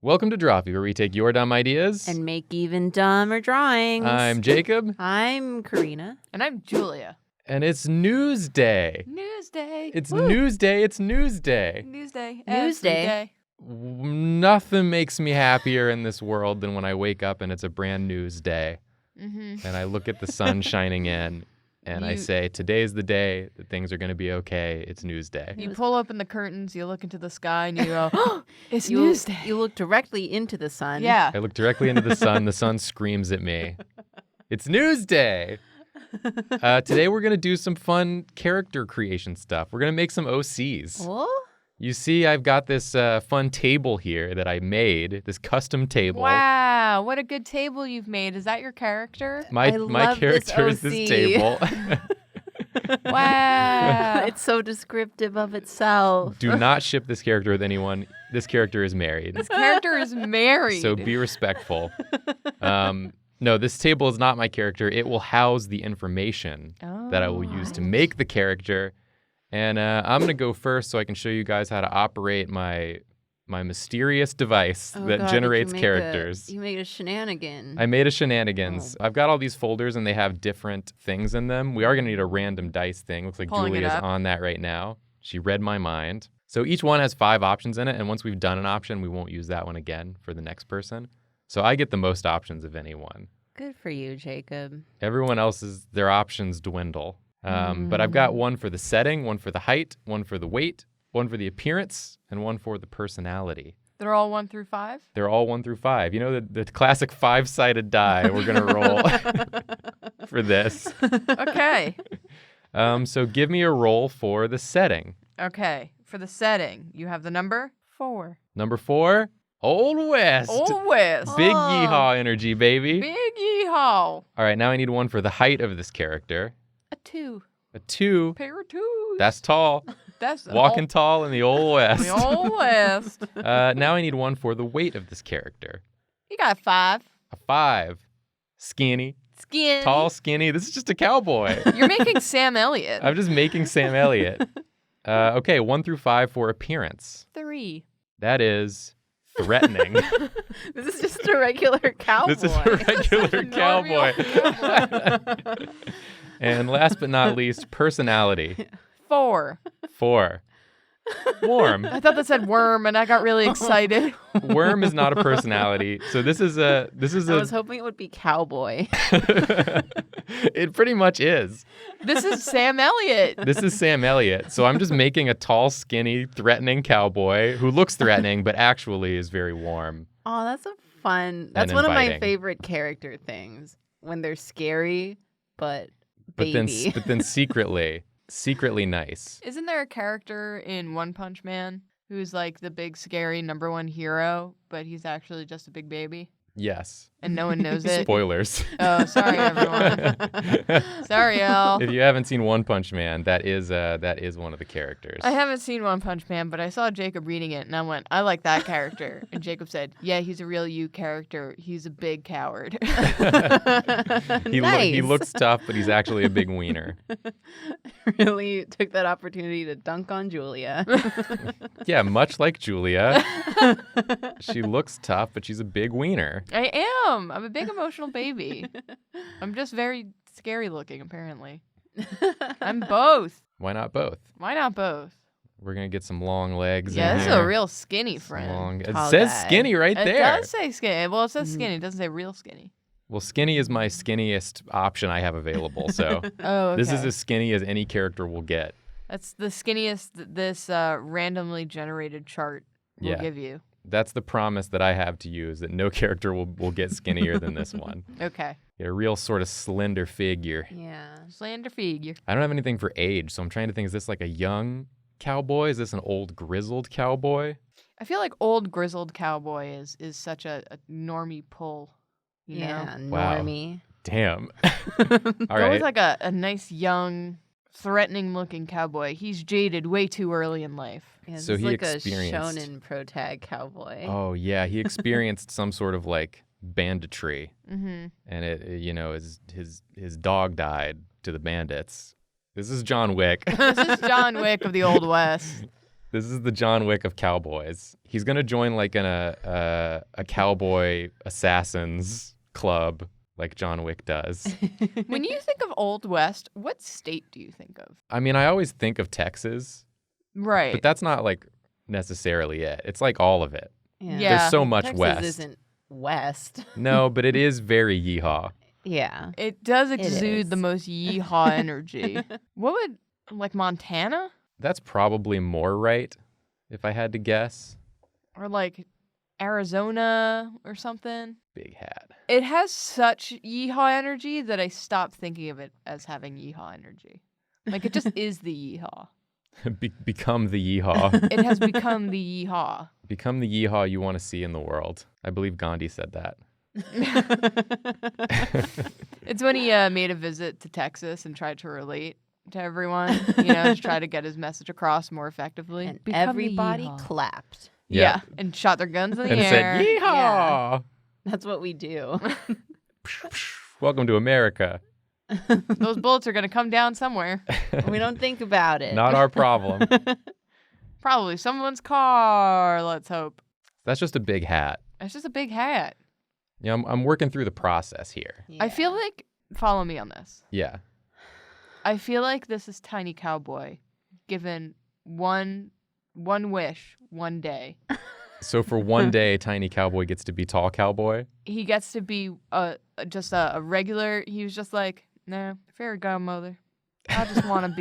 Welcome to Drawfee, where we take your dumb ideas and make even dumber drawings. I'm Jacob. I'm Karina. And I'm Julia. And it's News Day. News Day. It's News Day. It's News Day. News Day. News Every Day. Nothing makes me happier in this world than when I wake up and it's a brand news day. Mm-hmm. And I look at the sun shining in and I say, today's the day that things are going to be okay. It's News Day. You pull open the curtains, you look into the sky, and you go, oh, it's News Day. You look directly into the sun. Yeah. I look directly into the sun screams at me. It's News Day. Today we're going to do some fun character creation stuff. We're going to make some OCs. Oh? You see, I've got this fun table here that I made, this custom table. Wow, what a good table you've made. Is that your character? My character is this table. Wow. It's so descriptive of itself. Do not ship this character with anyone. This character is married. This character is married. So be respectful. No, this table is not my character. It will house the information that I will use to make the character. And I'm going to go first so I can show you guys how to operate my mysterious device that generates characters. You made a shenanigan. I made a shenanigans. I've got all these folders and they have different things in them. We are going to need a random dice thing. Looks like Julia's on that right now. She read my mind. So each one has 5 options in it. And once we've done an option, we won't use that one again for the next person. So I get the most options of anyone. Good for you, Jacob. Everyone else's, their options dwindle. But I've got one for the setting, one for the height, one for the weight, one for the appearance, and one for the personality. They're all 1 through 5? They're all 1 through 5. You know, the classic 5-sided die we're going to roll for this. Okay. So give me a roll for the setting. Okay. For the setting, you have the number 4. Number 4, Old West. Old West. Big yeehaw energy, baby. Big yeehaw. All right, now I need one for the height of this character. A 2. A 2. Pair of 2s. That's tall. That's Walking tall in the Old West. The Old West. Now I need one for the weight of this character. You got 5. A 5. Skinny. Skin. Tall, skinny. This is just a cowboy. You're making Sam Elliott. I'm just making Sam Elliott. Okay, 1 through 5 for appearance. 3. That is threatening. This is just a regular cowboy. This is a regular cowboy. And last but not least, personality. 4. 4. Warm. I thought that said worm, and I got really excited. Worm is not a personality. So this is I was hoping it would be cowboy. It pretty much is. This is Sam Elliott. This is Sam Elliott. So I'm just making a tall, skinny, threatening cowboy who looks threatening, but actually is very warm. Oh, that's that's one of my favorite character things. When they're scary, but baby. But then secretly nice. Isn't there a character in One Punch Man who's like the big, scary #1 hero, but he's actually just a big baby? Yes. And no one knows it? Spoilers. Oh, sorry, everyone. Sorry, y'all. If you haven't seen One Punch Man, that is one of the characters. I haven't seen One Punch Man, but I saw Jacob reading it, and I went, I like that character. And Jacob said, yeah, he's a real you character. He's a big coward. He looks tough, but he's actually a big wiener. Really took that opportunity to dunk on Julia. Yeah, much like Julia. She looks tough, but she's a big wiener. I am. I'm a big emotional baby. I'm just very scary looking, apparently. I'm both. Why not both? Why not both? We're going to get some long legs Yeah, in this there. is a real skinny friend. It says skinny right there. It does say skinny. Well, it says skinny. It doesn't say real skinny. Well, skinny is my skinniest option I have available, so Oh, okay. This is as skinny as any character will get. That's the skinniest this randomly generated chart will give you. That's the promise that I have to you, is that no character will get skinnier than this one. Okay. Get a real sort of slender figure. Yeah. Slender figure. I don't have anything for age, so I'm trying to think, is this like a young cowboy? Is this an old grizzled cowboy? I feel like old grizzled cowboy is such a normie pull. You know? Normie. Damn. All Go right. with like a nice young, threatening looking cowboy. He's jaded way too early in life. Yeah, So this he is like experienced- a shonen pro tag cowboy. Oh, yeah. He experienced some sort of like banditry. Mm-hmm. And his dog died to the bandits. This is John Wick. This is John Wick of the Old West. This is the John Wick of cowboys. He's gonna join like a cowboy assassins club like John Wick does. When you think of Old West, what state do you think of? I mean, I always think of Texas, Right. but that's not like necessarily it. It's like all of it. Yeah. There's so much Texas west. isn't west. No, but it is very yeehaw. Yeah. It does is. exude the most yeehaw energy. What would, like Montana? That's probably more right, if I had to guess. Or like Arizona or something? Big hat. It has such yeehaw energy that I stopped thinking of it as having yeehaw energy. Like, it just is the yeehaw. Become the yeehaw. It has become the yeehaw. Become the yeehaw you want to see in the world. I believe Gandhi said that. It's when he made a visit to Texas and tried to relate to everyone, to try to get his message across more effectively. And Become the everybody yeehaw. clapped. Yeah, and shot their guns in the And air. said, yeehaw! That's what we do. Welcome to America. Those bullets are going to come down somewhere. We don't think about it. Not our problem. Probably someone's car, let's hope. That's just a big hat. It's just a big hat. Yeah, I'm working through the process here. Yeah. I feel like, follow me on this. Yeah. I feel like this is Tiny Cowboy given one wish one day. So for one day, Tiny Cowboy gets to be Tall Cowboy. He gets to be just a regular. He was just like, nah, fairy godmother. I just want to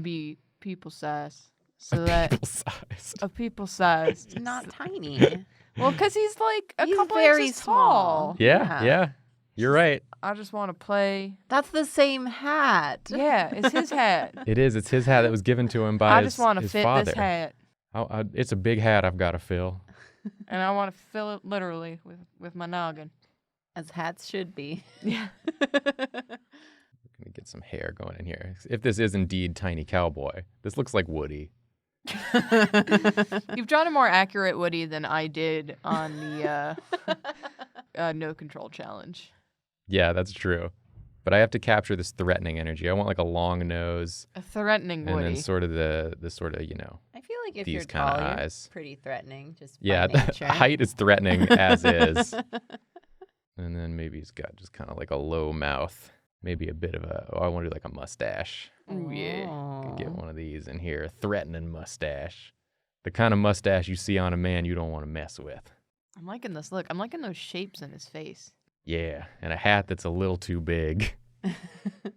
be people size. So that People-sized. a people size. Not tiny. Well, because he's like a He's couple very inches small. tall. Yeah. You're right. I just want to play. That's the same hat. Yeah, it's his hat. It is. It's his hat that was given to him by I his just want to his fit father. this hat. It's a big hat I've got to fill. And I want to fill it literally with my noggin. As hats should be. Yeah. Let me get some hair going in here. If this is indeed Tiny Cowboy, this looks like Woody. You've drawn a more accurate Woody than I did on the no control challenge. Yeah, that's true. But I have to capture this threatening energy. I want like a long nose A threatening and Woody. then sort of the sort of, I feel like if These you're kinda tall, you're eyes. pretty threatening. Just yeah, by nature. height is threatening as is. And then maybe he's got just kind of like a low mouth. Maybe a bit of I want to do like a mustache. Oh, yeah. Could get one of these in here. A threatening mustache. The kind of mustache you see on a man you don't want to mess with. I'm liking this look. I'm liking those shapes in his face. Yeah, and a hat that's a little too big.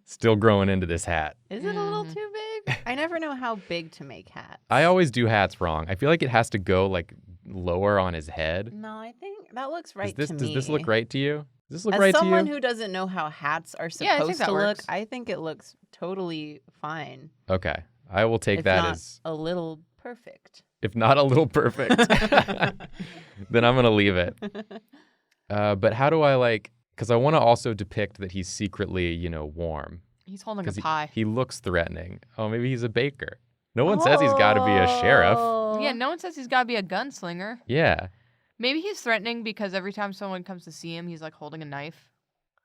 Still growing into this hat. Is it a little too big? I never know how big to make hats. I always do hats wrong. I feel like it has to go like lower on his head. No, I think that looks right Does to me. Does this look right to you? Does this look As right to you? someone who doesn't know how hats are Yeah, I think supposed that to works. look, I think it looks totally fine. Okay, I will take If that not as, a little perfect. if not a little perfect, then I'm gonna leave it. But how do I because I want to also depict that he's secretly, warm. He's holding a Because pie. he looks threatening. Oh, maybe he's a baker. No one says he's got to be a sheriff. Yeah, no one says he's got to be a gunslinger. Yeah. Maybe he's threatening because every time someone comes to see him, he's like holding a knife.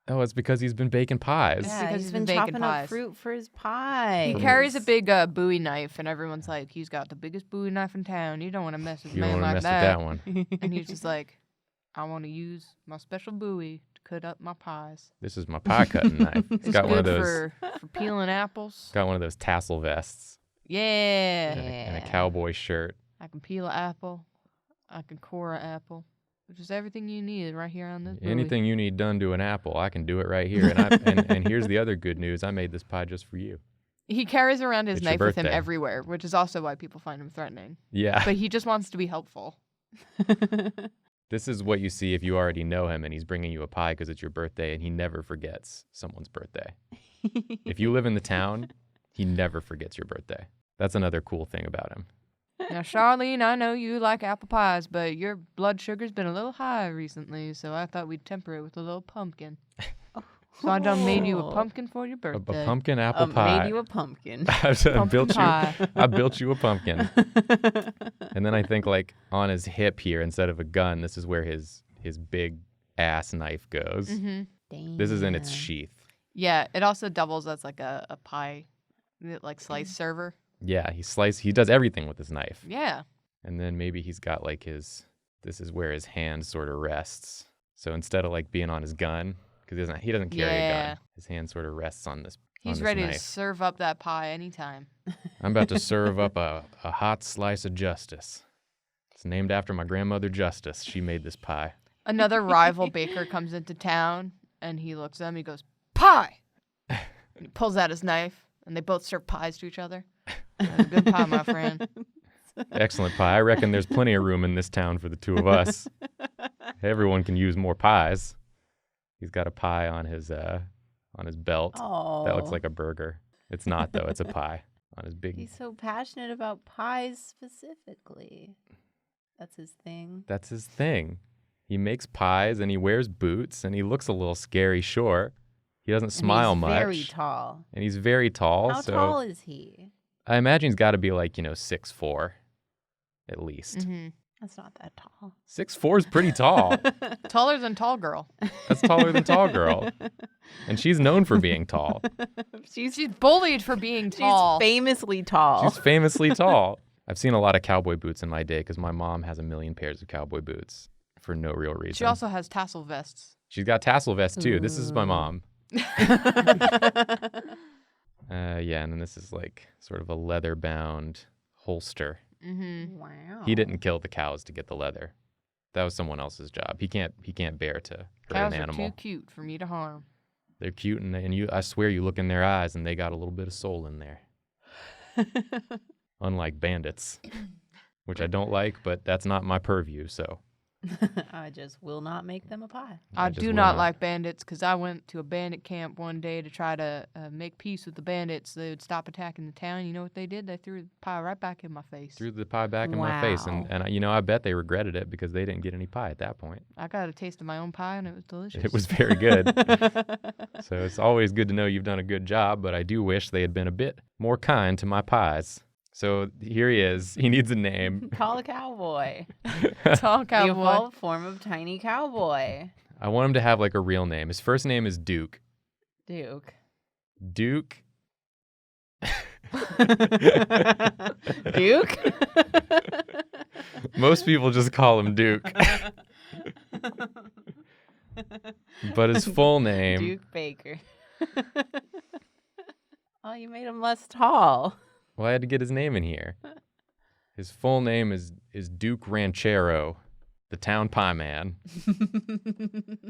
Oh, it's because he's been baking pies. Yeah. Yeah, because he's he's been been baking chopping pies. up fruit for his pie. He carries a big Bowie knife, and everyone's like, he's got the biggest Bowie knife in town. You don't want to mess with a You don't man want to like mess that. with that one. And he's just like, I want to use my special Bowie to cut up my pies. This is my pie cutting knife. It's It's got one of good those. for peeling apples. Got one of those tassel vests Yeah. and a Yeah. cowboy shirt. I can peel an apple. I can core an apple. Which is everything you need right here on this Bowie. Anything you need done to an apple, I can do it right here. And here's the other good news: I made this pie just for you. He carries around his It's your knife with him birthday. everywhere, which is also why people find him threatening. Yeah. But he just wants to be helpful. This is what you see if you already know him and he's bringing you a pie because it's your birthday and he never forgets someone's birthday. If you live in the town, he never forgets your birthday. That's another cool thing about him. Now, Charlene, I know you like apple pies, but your blood sugar's been a little high recently, so I thought we'd temper it with a little pumpkin. So I done made you a pumpkin for your A birthday. pumpkin apple pie. Made you a pumpkin. I built pie. I built you a pumpkin. And then I think on his hip here, instead of a gun, this is where his big ass knife goes. Mm-hmm. This is in its sheath. Yeah, it also doubles as like a pie, like slice server. Yeah, he does everything with his knife. Yeah. And then maybe he's got like this is where his hand sort of rests. So instead of like being on his gun, because he doesn't carry a gun, his hand sort of rests on this He's ready to serve up that pie anytime. I'm about to serve up a hot slice of justice. It's named after my grandmother Justice. She made this pie. Another rival baker comes into town, and he looks at him. He goes, "Pie!" And he pulls out his knife, and they both serve pies to each other. That's a good pie, my friend. Excellent pie. I reckon there's plenty of room in this town for the two of us. Everyone can use more pies. He's got a pie on his belt. Oh. That looks like a burger. It's not, though. It's a pie on his big... He's so passionate about pies specifically. That's his thing. That's his thing. He makes pies, and he wears boots, and he looks a little scary, sure. He doesn't smile much. He's very tall. And he's very tall. How tall is he? I imagine he's got to be like, 6'4", at least. Mm-hmm. That's not that tall. 6'4" is pretty tall. Taller than tall girl. That's taller than tall girl. And she's known for being tall. She's bullied for being tall. She's famously tall. She's famously tall. I've seen a lot of cowboy boots in my day because my mom has a million pairs of cowboy boots for no real reason. She also has tassel vests. She's got tassel vests too. Ooh. This is my mom. Yeah, and then this is like sort of a leather-bound holster. Mm-hmm. Wow. He didn't kill the cows to get the leather. That was someone else's job. He can't bear to hurt Cows an animal. Are too cute for me to harm. They're cute, and I swear you look in their eyes, and they got a little bit of soul in there. Unlike bandits, which I don't like, but that's not my purview, so. I just will not make them a pie. I do not like bandits because I went to a bandit camp one day to try to make peace with the bandits. They would stop attacking the town. You know what they did? They threw the pie right back in my face. Threw the pie back in my face. And I bet they regretted it because they didn't get any pie at that point. I got a taste of my own pie, and it was delicious. It was very good. So it's always good to know you've done a good job, but I do wish they had been a bit more kind to my pies. So here he is. He needs a name. Call a cowboy. Tall cowboy. The evolved form of tiny cowboy. I want him to have like a real name. His first name is Duke. Duke. Duke? Duke? Most people just call him Duke. But his full name... Duke Baker. Oh, you made him less tall. Well, I had to get his name in here. His full name is Duke Ranchero, the town pie man.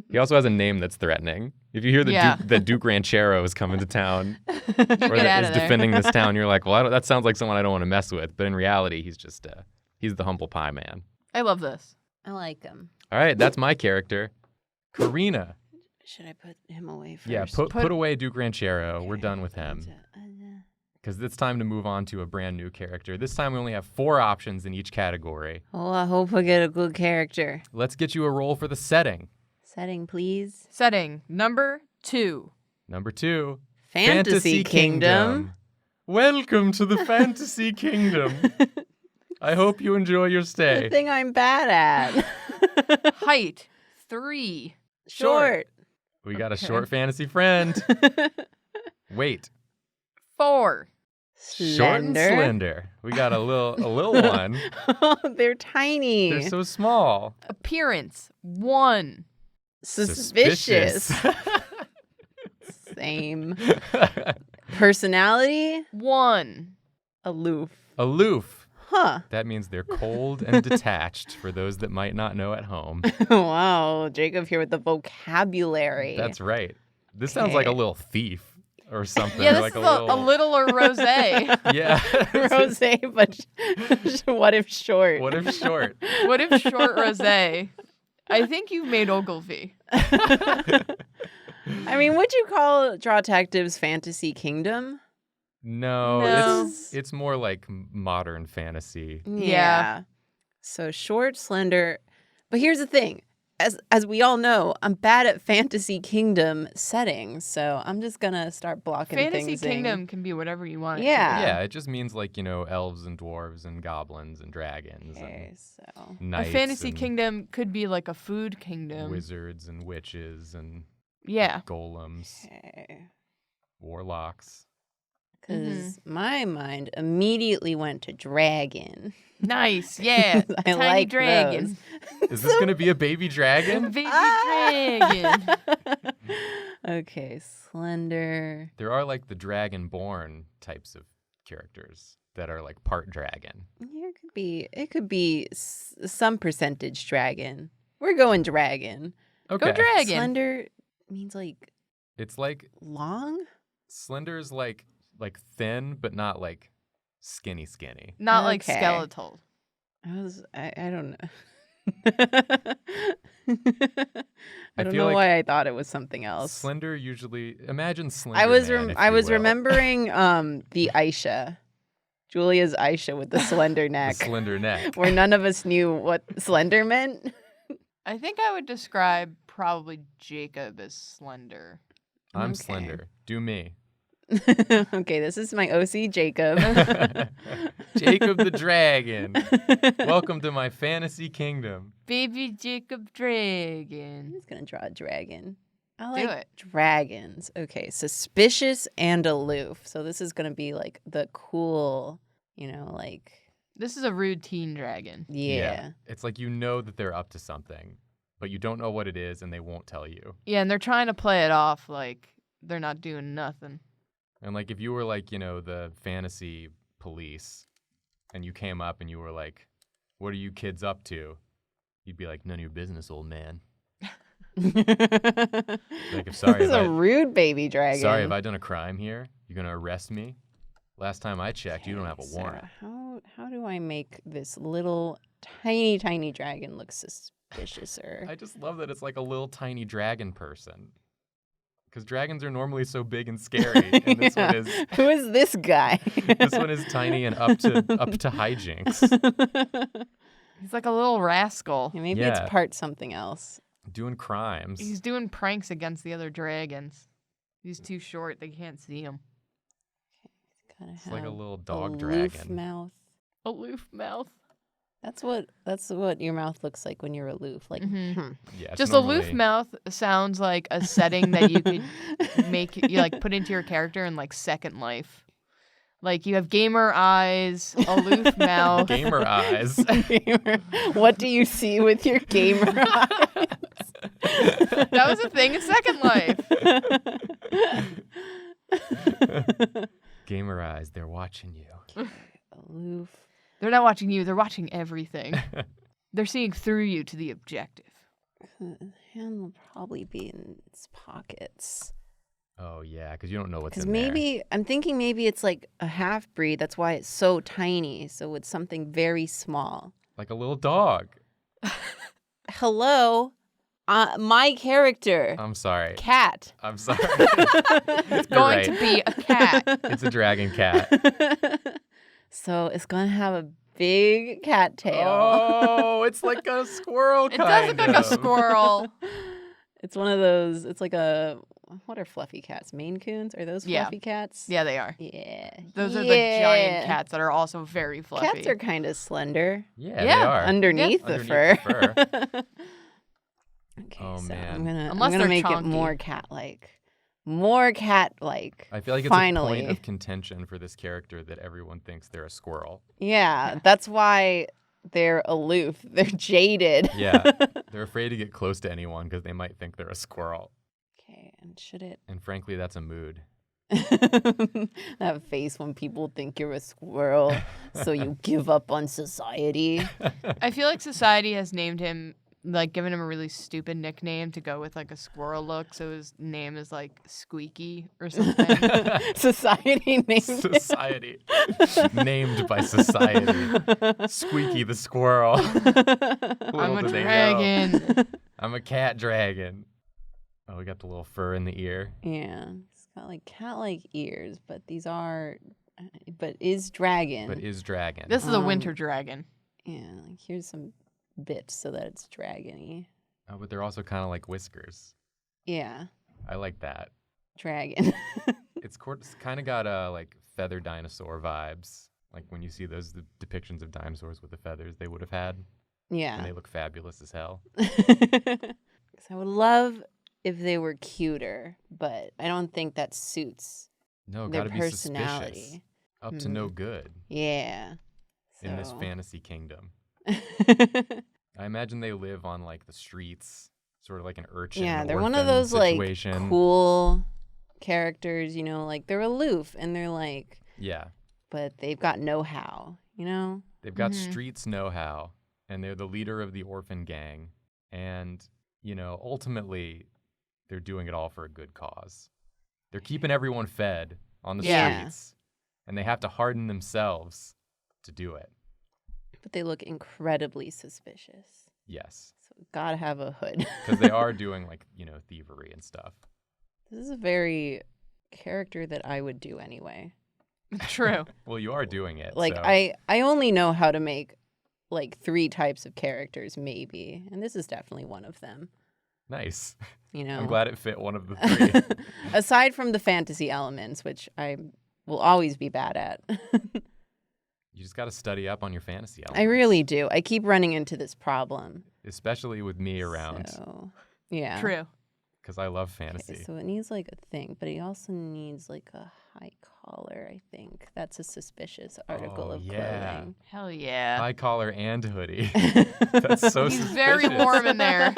He also has a name that's threatening. If you hear that Duke Ranchero is coming to town or that is defending this town, you're like, well, that sounds like someone I don't want to mess with. But in reality, he's just he's the humble pie man. I love this. I like him. All right, that's my character, Karina. Should I put him away first? Yeah, put away Duke Ranchero. Okay. We're done with him. Because it's time to move on to a brand new character. This time we only have 4 options in each category. Oh, I hope I get a good character. Let's get you a roll for the setting. Setting, please. Setting number 2. Number 2. Fantasy Kingdom. Welcome to the Fantasy Kingdom. I hope you enjoy your stay. The thing I'm bad at. Height 3. Short. We got a short fantasy friend. Weight. 4. Slender. Short and slender. We got a little one. Oh, they're tiny. They're so small. Appearance 1. Suspicious. Same. Personality 1. Aloof. Aloof. Huh. That means they're cold and detached for those that might not know at home. Wow, Jacob here with the vocabulary. That's right. This sounds like a little thief. Or something. Yeah, this like is a littler rosé. Yeah. Rosé, but what if short? What if short? What if short rosé? I think you've made Ogilvy. I mean, would you call Draw Detectives Fantasy Kingdom? No. It's more like modern fantasy. Yeah. So short, slender. But here's the thing. As we all know, I'm bad at Fantasy Kingdom settings, so I'm just going to start blocking things in. Fantasy Kingdom can be whatever you want. Yeah. Yeah, it just means like, elves and dwarves and goblins and dragons and knights. A Fantasy Kingdom could be like a food kingdom. Wizards and witches and golems. Warlocks. Because my mind immediately went to dragon. Nice, yeah. I Tiny like dragon. Is this going to be a baby dragon? Baby dragon. Okay, slender. There are like the dragon-born types of characters that are like part dragon. Yeah, it could be some percentage dragon. We're going dragon. Okay. Go dragon. Slender means like It's like long? Slender's like thin, but not like skinny. Not like Okay. skeletal. I don't know. I I don't feel know like why I thought it was something else. Slender usually imagine Slender. I was Man, if I you was will. remembering the Aisha. Julia's Aisha with the slender the neck. slender neck. Where none of us knew what slender meant. I think I would describe probably Jacob as slender. I'm Okay. slender. Do me. Okay, this is my OC Jacob. Jacob the dragon. Welcome to my fantasy kingdom. Baby Jacob I'm dragon. just gonna draw a dragon. I Do like it. dragons. Okay, suspicious and aloof. So this is gonna be like the cool, like This is a rude teen dragon. yeah. It's like you know that they're up to something, but you don't know what it is and they won't tell you. Yeah, and they're trying to play it off like they're not doing nothing. And like if you were like, the fantasy police and you came up and you were like, "What are you kids up to?" You'd be like, "None of your business, old man." Like, This is a rude baby dragon. Sorry, have I done a crime here? You're going to arrest me? Last time I checked, you don't have a So warrant. how do I make this little tiny dragon look suspiciouser? I just love that it's like a little tiny dragon person. Because dragons are normally so big and scary, and this Yeah. one is Who is this guy? this one is tiny and up to hijinks, He's like a little rascal. Yeah, maybe Yeah. it's part something else. doing crimes. He's doing pranks against the other dragons. He's too short; they can't see him. Gotta It's like a have little dog aloof dragon. mouth. Aloof mouth. That's what your mouth looks like when you're aloof. Like, Mhm. Yeah, it's Just normally- aloof mouth sounds like a setting that you could put into your character in like Second Life. Like you have gamer eyes, aloof mouth. Gamer eyes. What do you see with your gamer eyes? That was a thing in Second Life. Gamer eyes, they're watching you. Aloof. They're not watching you, they're watching everything. They're seeing through you to the objective. The hand will probably be in its pockets. Oh, yeah, because you don't know what's Because in there. maybe, I'm thinking maybe it's like a half breed. That's why it's so tiny. So it's something very small. Like a little dog. Hello, my character, I'm sorry. cat. I'm sorry. It's going to be a cat. It's a dragon cat. So it's going to have a big cat tail. Oh, it's like a squirrel It does look like a squirrel. It's one of those, it's like what are fluffy cats? Maine Coons? Are those Yeah. fluffy cats? Yeah, they are. Yeah. Those are the giant cats that are also very fluffy. Cats are kind of slender Yeah, Yeah, they are. underneath the Underneath fur. the Okay, Oh, so man. I'm gonna Unless they're make it chonky. more cat-like. More cat-like. I feel like it's Finally. a point of contention for this character that everyone thinks they're a squirrel. Yeah, that's why they're aloof. They're jaded. Yeah, they're afraid to get close to anyone because they might think they're a squirrel. Okay, and should it And frankly, that's a mood. that face when people think you're a squirrel, so you give up on society? I feel like society has named him, like, given him a really stupid nickname to go with, like, a squirrel look. So his name is, like, Squeaky or something. Society named it. Society. Named by society. Squeaky the squirrel. I'm Little a do they know. dragon. I'm a cat dragon. Oh, we got the little fur in the ear. Yeah, it's got like cat-like ears, but but is dragon. But is dragon. This is a winter dragon. Yeah, like here's some bits so that it's dragony. Oh, but they're also kind of like whiskers. Yeah, I like that. dragon. It's kind of got like feather dinosaur vibes. Like when you see those depictions of dinosaurs with the feathers they would have had. And Yeah. they look fabulous as hell. 'Cause I would love if they were cuter, but I don't think that suits No, their gotta be suspicious. personality. Up to no good Yeah. in this So- fantasy kingdom. I imagine they live on like the streets, sort of like an urchin. Yeah, they're one of orphan those situation. like cool characters, you know, like they're aloof and they're like, Yeah, but they've got know-how, you know? they've got streets know-how, and they're the leader of the orphan gang. And, you know, ultimately, they're doing it all for a good cause. They're keeping everyone fed on the streets, and they have to harden themselves to do it. But they look incredibly suspicious. Yes, So gotta have a hood. because they are doing like, you know, thievery and stuff. This is a very character that I would do anyway. True. Well, you are doing it. Like so. I only know how to make like 3 types of characters maybe, and this is definitely one of them. Nice. You know. I'm glad it fit one of the 3. Aside from the fantasy elements, which I will always be bad at. You just got to study up on your fantasy elements. I really do. I keep running into this problem. Especially with me around, So, yeah. True. because I love fantasy. Okay, so it needs like a thing, but he also needs like a high collar, I think. That's a suspicious article of clothing. Hell yeah. High collar and hoodie. That's so He's suspicious. very warm in there.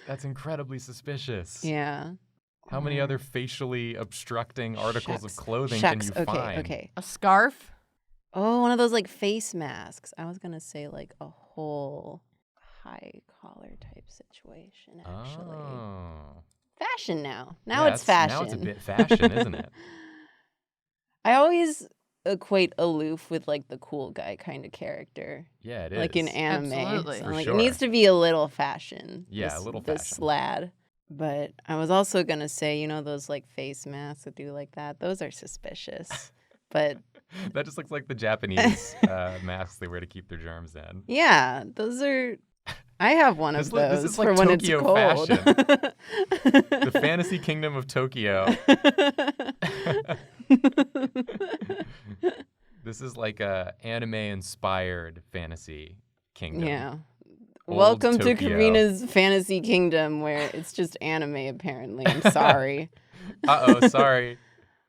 That's incredibly suspicious. Yeah. How many other facially obstructing articles of Shucks. clothing Shucks. can you find? Okay. A scarf? Oh, one of those like face masks. I was going to say like a whole high collar type situation, actually. Oh. Fashion now. Now Yeah, it's fashion. Now it's a bit fashion, isn't it? I always equate aloof with like the cool guy kind of character. Yeah, it is. Like in anime. Absolutely. So, For like, sure. It needs to be a little fashion. Yeah, a little this fashion. lad. But I was also going to say, you know, those like face masks that do like that, those are suspicious. But That just looks like the Japanese masks they wear to keep their germs in. yeah, those are. I have one of those This is for like when Tokyo it's cold. The fantasy kingdom of Tokyo. This is like a anime-inspired fantasy kingdom. Yeah. Old Welcome to Tokyo. Karina's fantasy kingdom where it's just anime, apparently. I'm sorry. Uh-oh, sorry.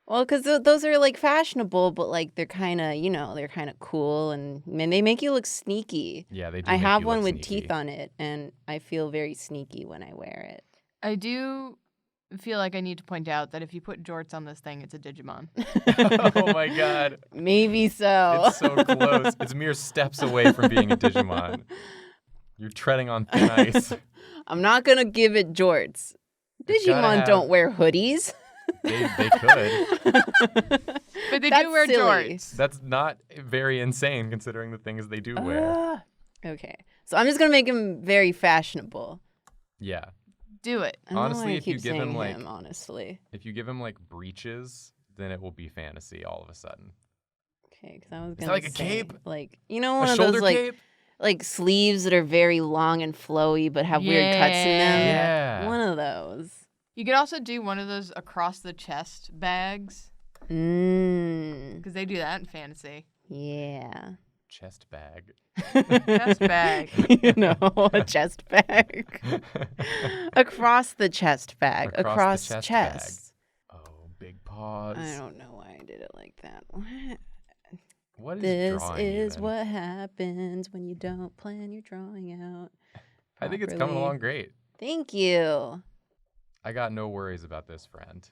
Well, because those are like fashionable, but like they're kind of, you know, they're kind of cool and they make you look sneaky. Yeah, they do. I make have you one look with sneaky. teeth on it and I feel very sneaky when I wear it. I do feel like I need to point out that if you put jorts on this thing, it's a Digimon. Oh my god. Maybe so. It's so close. It's mere steps away from being a Digimon. You're treading on thin ice. I'm not going to give it jorts. It's gotta Digimon have- don't wear hoodies. They could. But they That's do wear silly. jorts. That's not very insane considering the things they do wear. Okay. So I'm just going to make him very fashionable. Yeah. Do it. I don't know why Honestly, I if you keep give him, saying like- him, honestly. If you give him like breeches, then it will be fantasy all of a sudden. Okay, because I was that gonna like a say, cape? like, you know, one A of shoulder those cape? like sleeves that are very long and flowy but have weird cuts in them. Yeah. One of those. You could also do one of those across the chest bags because they do that in fantasy. Yeah. Chest bag. Chest bag. You know, a chest bag. Across the chest bag. Across the Across chest chest. Oh, big paws. I don't know why I did it like that. What is This drawing is even? what happens when you don't plan your drawing out. I think it's coming properly. along great. Thank you. I got no worries about this, friend.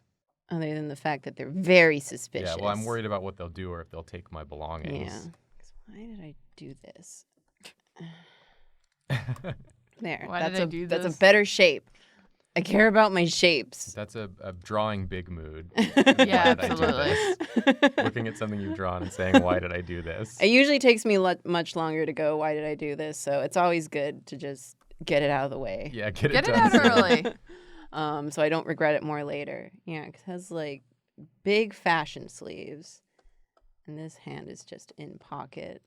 Other than the fact that they're very suspicious. Yeah, well, I'm worried about what they'll do or if they'll take my belongings. Yeah. 'Cause why did I do this? There. Why that's did I a do that's this? a better shape. I care about my shapes. That's a drawing big mood. Yeah, Why did I do absolutely. this? Looking at something you've drawn and saying, why did I do this? It usually takes me much longer to go, why did I do this? So it's always good to just get it out of the way. Yeah, get Get it it done. out soon. early. So I don't regret it more later. Yeah, 'cause it has like big fashion sleeves. And this hand is just in pocket.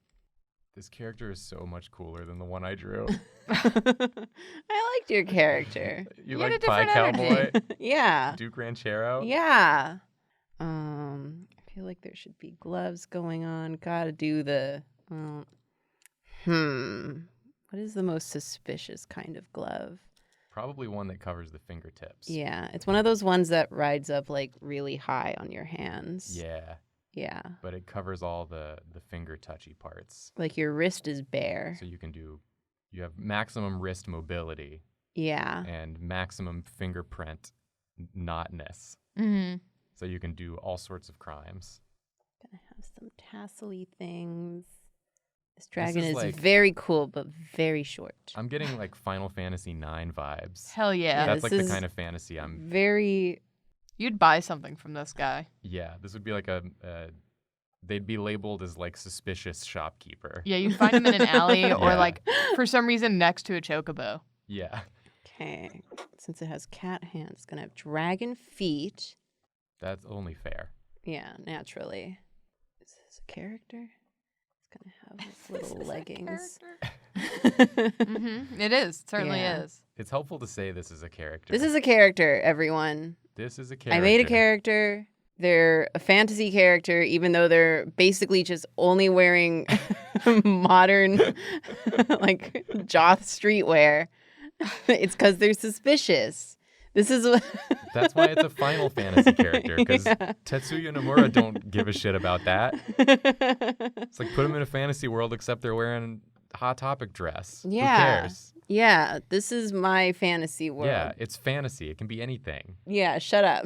This character is so much cooler than the one I drew. I liked your character. You had a like Pie different Cowboy? energy. Yeah. Duke Ranchero? Yeah. I feel like there should be gloves going on. Gotta do the. What is the most suspicious kind of glove? Probably one that covers the fingertips. Yeah, it's one of those ones that rides up like really high on your hands. Yeah. Yeah. But it covers all the finger touchy parts. Like your wrist is bare. So you have maximum wrist mobility. Yeah. And maximum fingerprint notness. Mm-hmm. So you can do all sorts of crimes. Gonna have some tassel-y things. This dragon is like, very cool, but very short. I'm getting like Final Fantasy IX vibes. Hell yeah. That's like the is kind of fantasy I'm... Very... You'd buy something from this guy. Yeah, this would be like they'd be labeled as like suspicious shopkeeper. Yeah, you'd find him in an alley or like for some reason next to a chocobo. Yeah. Okay. Since it has cat hands, it's going to have dragon feet. That's only fair. Yeah, naturally. Is this a character? It's going to have its little leggings. Mm-hmm. It is. It certainly is. It's helpful to say this is a character. This is a character, everyone. This is a character. I made a character. They're a fantasy character, even though they're basically just only wearing modern, like, Joth streetwear. It's because they're suspicious. This is what... That's why it's a Final Fantasy character, because Tetsuya Nomura don't give a shit about that. It's like, put them in a fantasy world, except they're wearing Hot Topic dress. Yeah. Who cares? Yeah, this is my fantasy world. Yeah, it's fantasy. It can be anything. Yeah, shut up.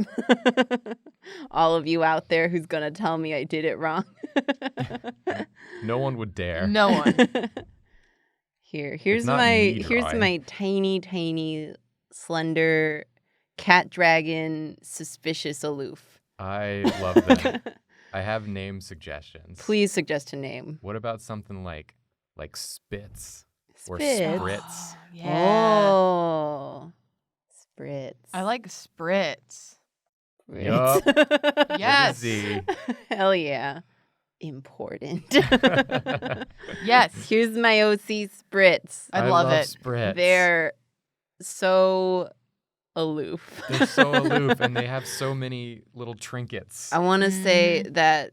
All of you out there who's going to tell me I did it wrong. No one would dare. No one. Here's not my me here's drawing. my tiny, slender cat dragon suspicious aloof. I love that. I have name suggestions. Please suggest a name. What about something like Spitz or Spitz. Spritz? Yeah. Oh. Spritz. I like spritz. Yup. Yes. Z. Hell yeah. Important. Yes. Here's my OC Spritz. I love it. Spritz. They're so aloof. They're so aloof, and they have so many little trinkets. I want to say that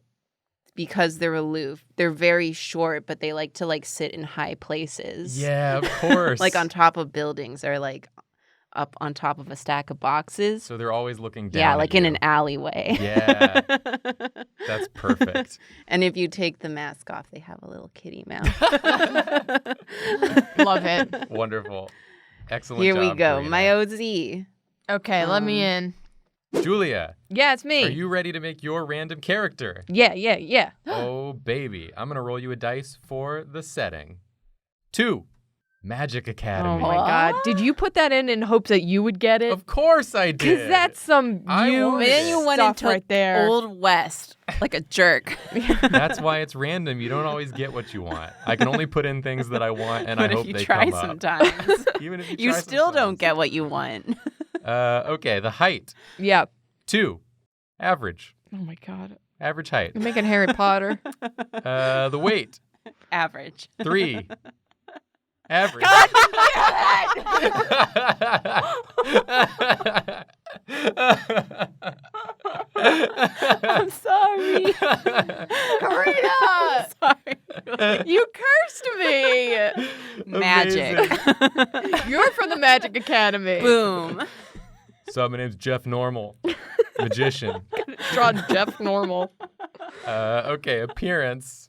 because they're aloof, they're very short, but they like to like sit in high places. Yeah, of course. Like on top of buildings or like up on top of a stack of boxes. So they're always looking down. Yeah, at like you. in an alleyway. Yeah. That's perfect. And if you take the mask off, they have a little kitty mouth. Love it. Wonderful. Excellent Here job, we go. Karina. My OZ. Okay, let me in. Julia, Yeah, it's me. are you ready to make your random character? Yeah. Oh, baby. I'm going to roll you a dice for the setting. 2, Magic Academy. Oh my God. Did you put that in hopes that you would get it? Of course I did. Because that's some I you wanted Then you went stuff into right there. Old West like a jerk. That's why it's random. You don't always get what you want. I can only put in things that I want, and But I if hope you they try come sometimes, up. Even if you try still don't sometimes. get what you want. Okay, the height. Yeah. 2, average. Oh my God. Average height. You're making Harry Potter. The weight. Average. 3, average. I'm sorry. Karina! Sorry. You cursed me. Magic. You're from the Magic Academy. Boom. So my name's Jeff Normal, magician. Draw Jeff normal. Okay, appearance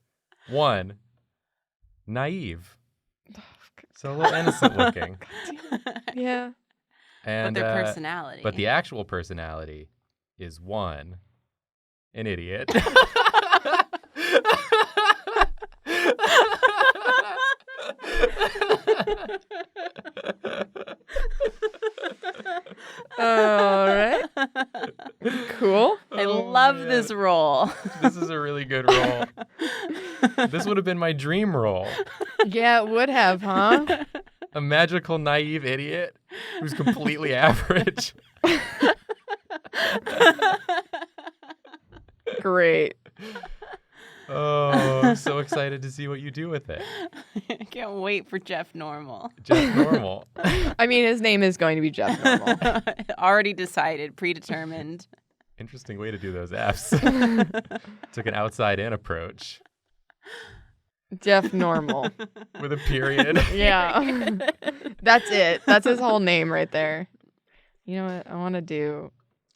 1, naive. So a little innocent looking. Yeah. And But their personality. but the actual personality is 1, an idiot. All right. Cool. I Oh, love man. this role. This is a really good role. This would have been my dream role. Yeah, it would have, huh? A magical, naive idiot who's completely average. Great. Oh, I'm so excited to see what you do with it. I can't wait for Jeff Normal. Just normal. I mean, his name is going to be Jeff Normal. Already decided, predetermined. Interesting way to do those apps. Took an outside-in approach. Jeff Normal. With a period. Yeah. That's it. That's his whole name right there. You know what? I want to do...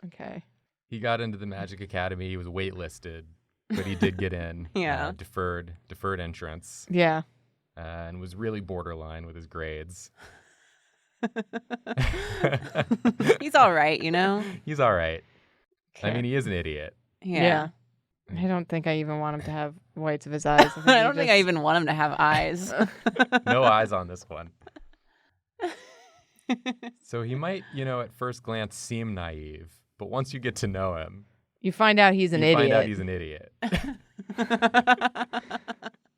Okay. He got into the Magic Academy. He was waitlisted, but he did get in. Yeah. Deferred entrance. Yeah. And was really borderline with his grades. He's all right, you know? He's all right. Okay. I mean, he is an idiot. Yeah. I don't think I even want him to have whites of his eyes. I don't think I even want him to have eyes. No eyes on this one. So he might, at first glance seem naive, but once you get to know him, you find out he's an idiot. find out he's an idiot.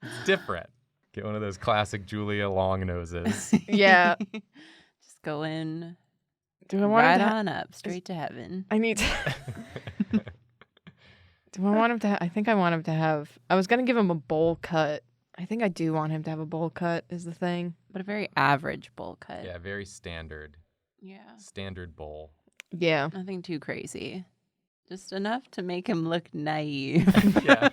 It's different. Get one of those classic Julia long noses. Yeah. Just go in. Do I want right him to on up, straight to heaven. I need to... Do I want him to I think I want him to have... I was going to give him a bowl cut. I think I do want him to have a bowl cut is the thing. But a very average bowl cut. Yeah, very standard. Yeah. Standard bowl. Yeah. Nothing too crazy. Just enough to make him look naive. Yeah.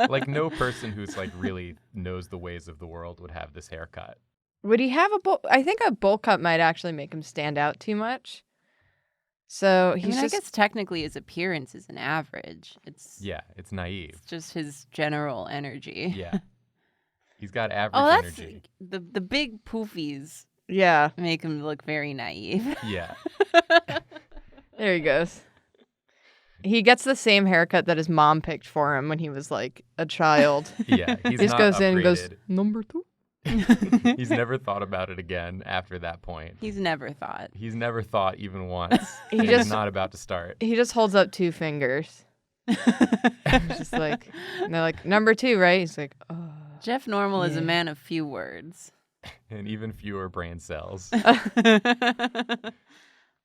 Like no person who's like really knows the ways of the world would have this haircut. Would he have a bowl? I think a bowl cut might actually make him stand out too much. So he's I just... guess technically his appearance is an average. It's naive. It's just his general energy. Yeah. He's got average energy. The big poofies Yeah. make him look very naive. Yeah. There he goes. He gets the same haircut that his mom picked for him when he was like a child. Yeah. He's He just not goes in and goes, upgraded. number 2. He's never thought about it again after that point. He's never thought. He's never thought even once. He He's just- not about to start. He just holds up 2 fingers. He's just like, and they're like, number 2, right? He's like, oh. Jeff Normal is a Yeah. man of few words. And even fewer brain cells. That's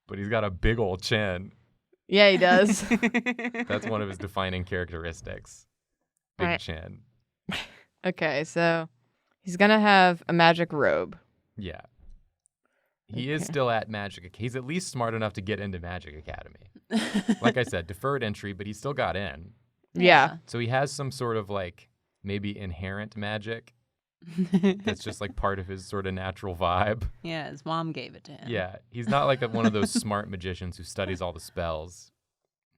But he's got a big old chin. Yeah, he does. That's one of his defining characteristics. Big Right. chin. Okay, so he's going to have a magic robe. Yeah. He is Okay. still at Magic. He's at least smart enough to get into Magic Academy. Like I said, deferred entry, but he still got in. Yeah. So he has some sort of like maybe inherent magic that's just like part of his sort of natural vibe. Yeah, his mom gave it to him. Yeah. He's not like one of those smart magicians who studies all the spells.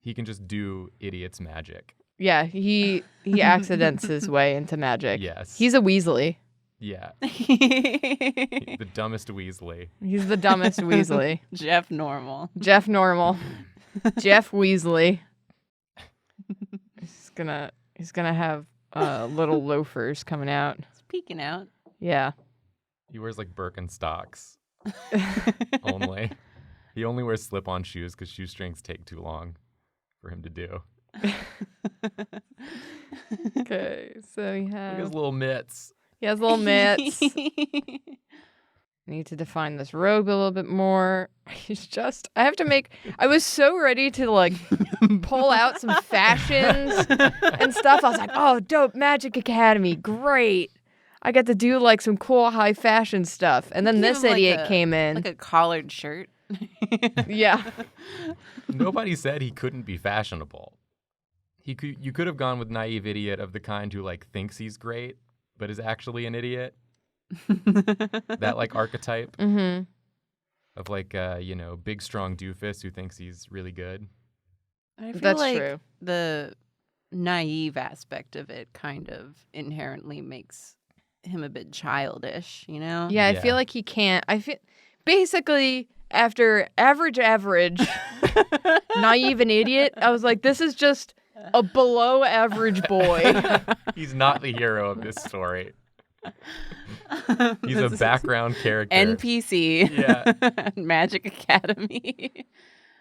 He can just do idiot's magic. Yeah, he accidents his way into magic. Yes. He's a Weasley. Yeah. The dumbest Weasley. He's the dumbest Weasley. Jeff Normal. Jeff Normal. Jeff Weasley. He's gonna have little loafers coming out. He's peeking out. Yeah. He wears like Birkenstocks only. He only wears slip-on shoes because shoestrings take too long for him to do. Okay, so Look at his little mitts. he has little mitts. Need to define this robe a little bit more. I was so ready to like pull out some fashions and stuff. I was like, oh, dope, Magic Academy, great. I got to do like some cool high fashion stuff. And then Give this him, like, idiot came in. Like a collared shirt. Yeah. Nobody said he couldn't be fashionable. You could have gone with naive idiot of the kind who like thinks he's great, but is actually an idiot. That like archetype Mm-hmm. of like big strong doofus who thinks he's really good. I feel That's like true. the naive aspect of it kind of inherently makes him a bit childish, you know? Yeah, I Yeah. feel like he can't. I feel basically after average, naive and idiot, I was like, this is just a below average boy. He's not the hero of this story. He's a This is background character. NPC. Yeah. Magic Academy.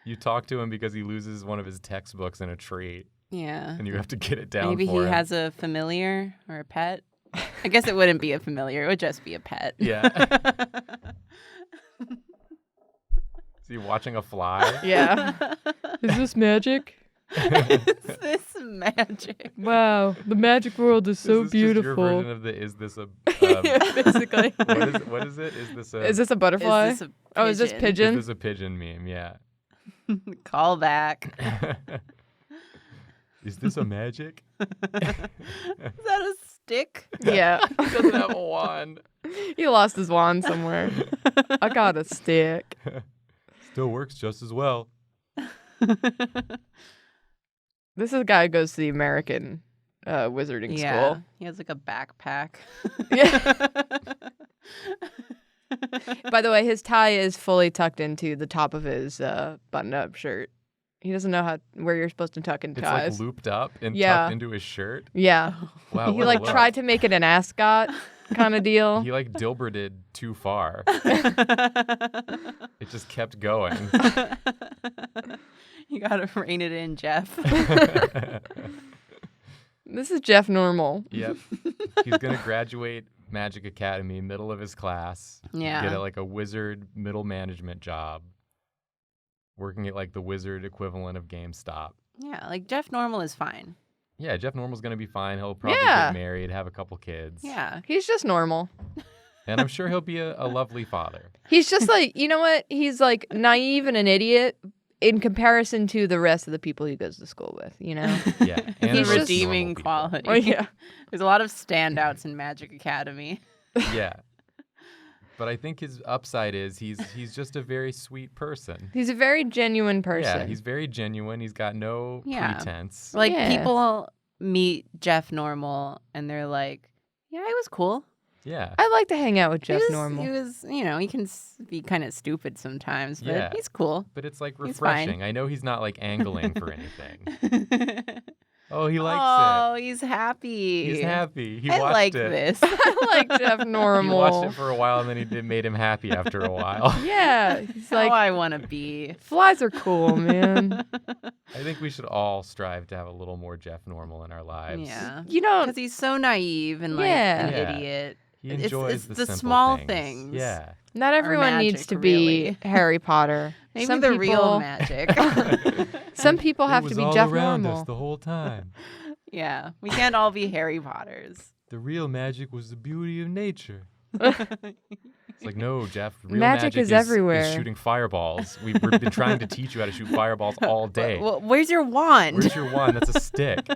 You talk to him because he loses one of his textbooks in a tree, Yeah. and you have to get it down Maybe for he him. has a familiar or a pet. I guess it wouldn't be a familiar. It would just be a pet. Yeah. Is he watching a fly? Yeah. Is this magic? Is this magic? Wow, the magic world is so Is this just your beautiful. version of the is this a Basically. what is it? Is this a Is this a butterfly? Is this a Oh, is this is pigeon? this a pigeon meme? Yeah. Call back. Is this a magic? Is that a stick? Yeah. He doesn't have a wand. He lost his wand somewhere. I got a stick. Still works just as well. This is a guy who goes to the American wizarding school. He has like a backpack. Yeah. By the way, his tie is fully tucked into the top of his button-up shirt. He doesn't know where you're supposed to tuck in ties. It's like looped up and Yeah. tucked into his shirt. Yeah. Wow. He what a like look. tried to make it an ascot kind of deal. He like Dilberted too far. It just kept going. You gotta rein it in, Jeff. This is Jeff Normal. Yep. He's gonna graduate Magic Academy, middle of his class. Yeah. Get like a wizard middle management job. Working at like the wizard equivalent of GameStop. Yeah, like Jeff Normal is fine. Yeah, Jeff Normal's gonna be fine. He'll probably Yeah. get married, have a couple kids. Yeah. He's just normal. And I'm sure he'll be a lovely father. He's just like, you know what? He's like naive and an idiot in comparison to the rest of the people he goes to school with, you know? Yeah. And He's the just- redeeming normal people. quality. Oh, yeah. There's a lot of standouts in Magic Academy. Yeah. But I think his upside is he's just a very sweet person. He's a very genuine person. Yeah, he's very genuine. He's got no Yeah. pretense. Like Yeah. people meet Jeff Normal and they're like, yeah, he was cool. Yeah. I like to hang out with Jeff He Normal. was, he can be kind of stupid sometimes, but Yeah. he's cool. But it's like He's fine. refreshing. I know he's not like angling for anything. Oh, he likes Oh, it. he's happy. He's happy. He I watched like it. this. I like Jeff He Normal. watched it for a while and then it made him happy after a while. Yeah. He's How like, I want to be. flies are cool, man. I think we should all strive to have a little more Jeff Normal in our lives. Yeah. You know, Because he's so naive and like Yeah. an Yeah. idiot. He It's- enjoys it's the the simple small things. things. Yeah. not everyone needs magic, to be really. Harry Potter. Maybe Some the people, real magic. Some people have It to was be all Jeff around Normal. us the whole time. Yeah. We can't all be Harry Potters. The real magic was the beauty of nature. It's like, no, Jeff. Real Magic is everywhere. Is shooting fireballs. We've been trying to teach you how to shoot fireballs all day. Well, where's your wand? Where's your wand? That's a stick.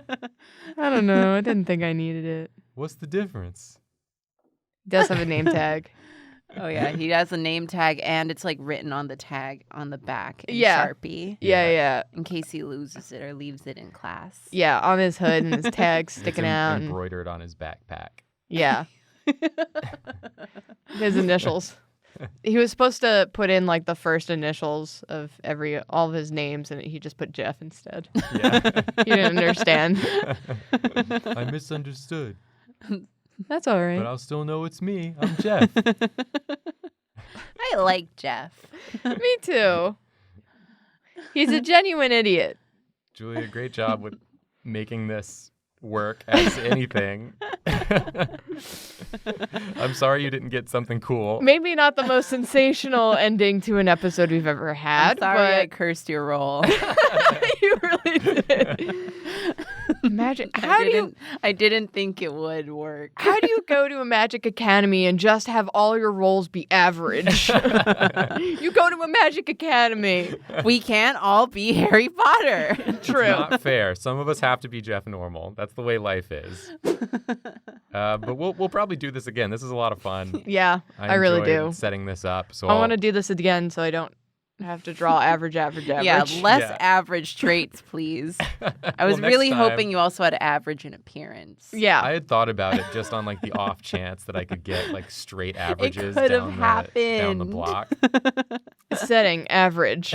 I don't know. I didn't think I needed it. What's the difference? It does have a name tag. Oh, yeah. He has a name tag and it's like written on the tag on the back in Yeah. Sharpie Yeah. in case he loses it or leaves it in class. Yeah, on his hood and his tag It's sticking out. And, embroidered on his backpack. yeah. His initials. He was supposed to put in like the first initials of all of his names, and he just put Jeff instead. Yeah. He didn't understand. I misunderstood, That's all right. but I'll still know it's me. I'm Jeff. I like Jeff. Me too. He's a genuine idiot. Julia, great job with making this work as anything. I'm sorry you didn't get something cool. Maybe not the most sensational ending to an episode we've ever had, I'm sorry I but cursed your role. you really did. Magic. I didn't think it would work. How do you go to a Magic Academy and just have all your roles be average? You go to a Magic Academy. We can't all be Harry Potter. True. It's not fair. Some of us have to be Jeff Normal. That's the way life is. But we'll probably do this again. This is a lot of fun. Yeah, I really enjoyed do. setting this up. So I want to do this again so I don't have to draw average. Yeah, less Yeah. average traits, please. I was next really time- hoping you also had average in appearance. Yeah. I had thought about it just on like the off chance that I could get like straight averages could have down the happened. block. Setting average.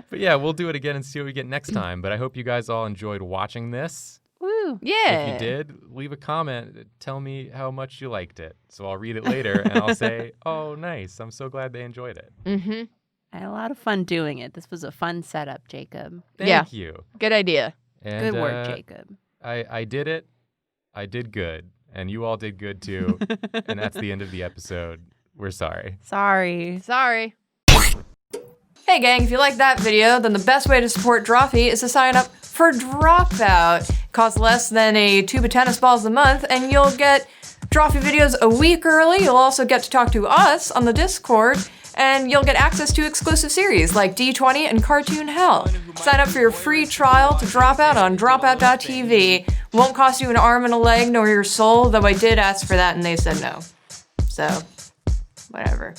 But yeah, we'll do it again and see what we get next time. But I hope you guys all enjoyed watching this. Woo. Yeah. If you did, leave a comment. Tell me how much you liked it. So I'll read it later and I'll say, oh, nice. I'm so glad they enjoyed it. Mm-hmm. I had a lot of fun doing it. This was a fun setup, Jacob. Thank you. Good idea. Good And, work, Jacob. I did it. I did good. And you all did good too. And that's the end of the episode. We're sorry. Sorry. Sorry. Hey gang, if you like that video, then the best way to support Drawfee is to sign up for Dropout. It costs less than a tube of tennis balls a month, and you'll get Drawfee videos a week early. You'll also get to talk to us on the Discord, and you'll get access to exclusive series like D20 and Cartoon Hell. Sign up for your free trial to Dropout on dropout.tv. Won't cost you an arm and a leg nor your soul, though I did ask for that and they said no. So, whatever.